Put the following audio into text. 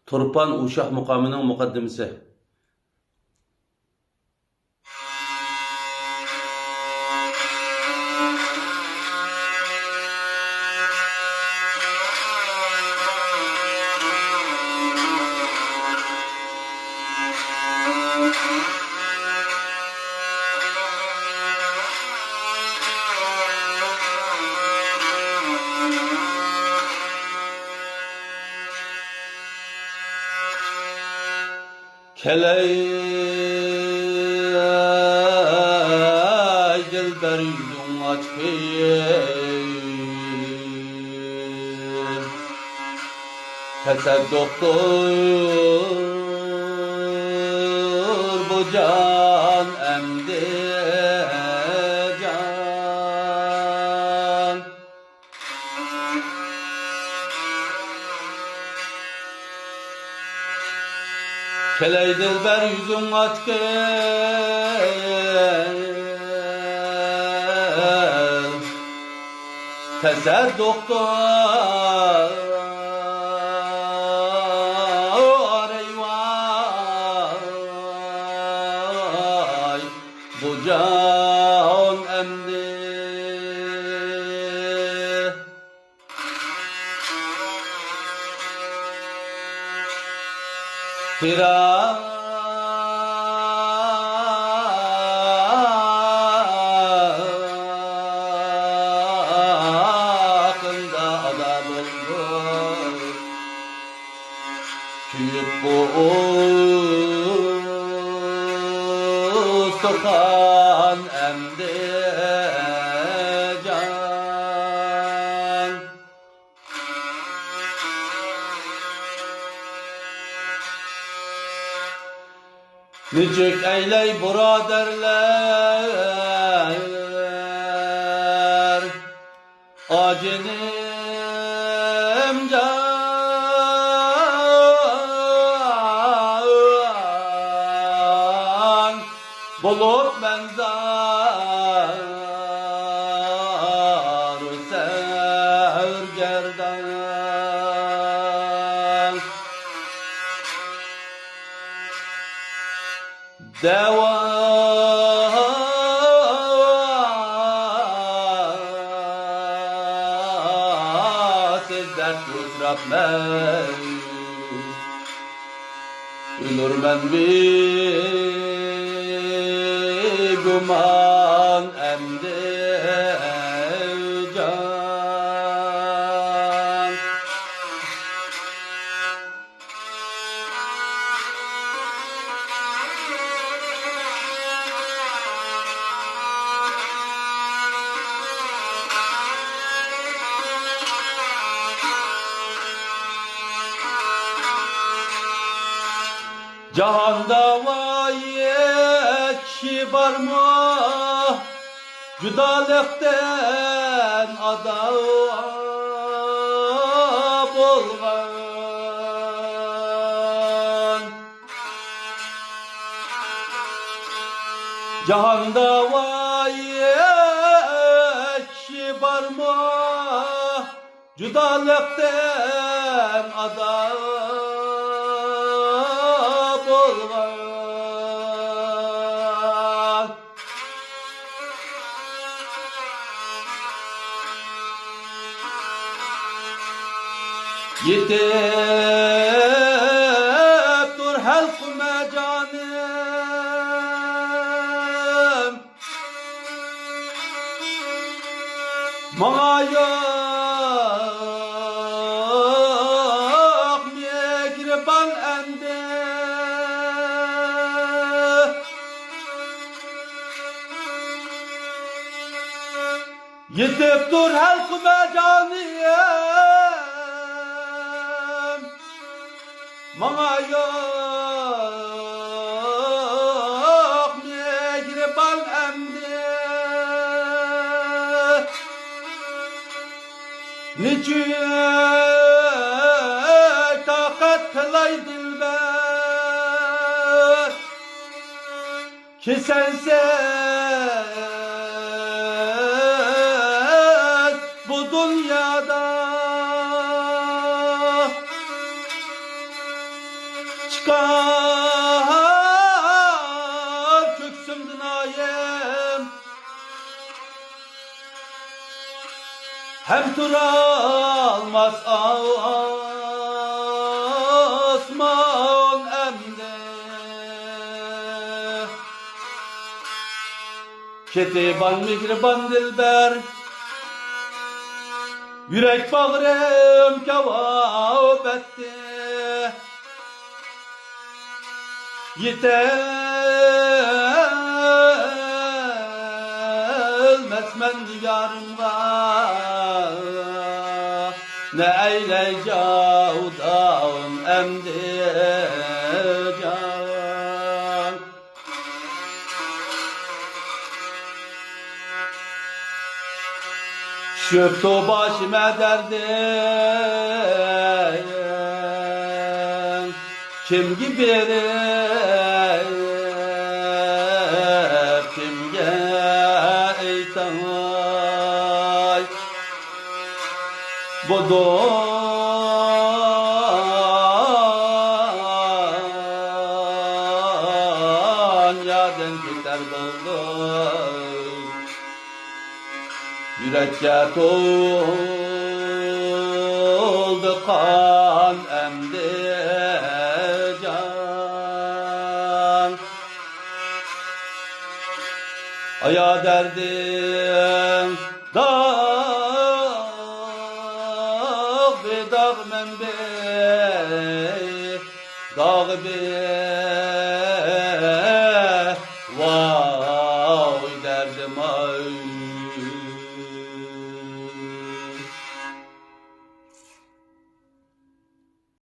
Turpan Uşaq muqamının muqaddimesi. Keley dilber yüzün açkın Tesadduqdur bu can emdi can Keley dilber yüzün açkın Tesadduqdur eyvay bu can emdi Firakında ada buldu Küyüp bu sokan emdi can Nicik eyley buraderler Acinim can Bulup benzer sergerden Deva dert müsrafmen Ülürmen bir guman emdi can Cahanda vayek var mı? Judalıktan ada bolgan Cahanda vayek var mı? Judalıktan ada Yetip dur halkıma canım Bana yok mihriban endi Yetip dur halkıma canım Bana yok mihriban emdi Niçin takat kılay dilber Ki sensiz bu dünyada çıkar köksümdün ayem hem turalmaz asman emde ketiban mihriban dilber yürek bağrım kavab etti yetelmez men nigarımga ne eyley cavdan emdi can şöptü başıma derdim kim gibi kimge eytay bu dünyadan gider buldum yürekçe doldu kan emdi can aya derdim dağ be dağ men be dağ be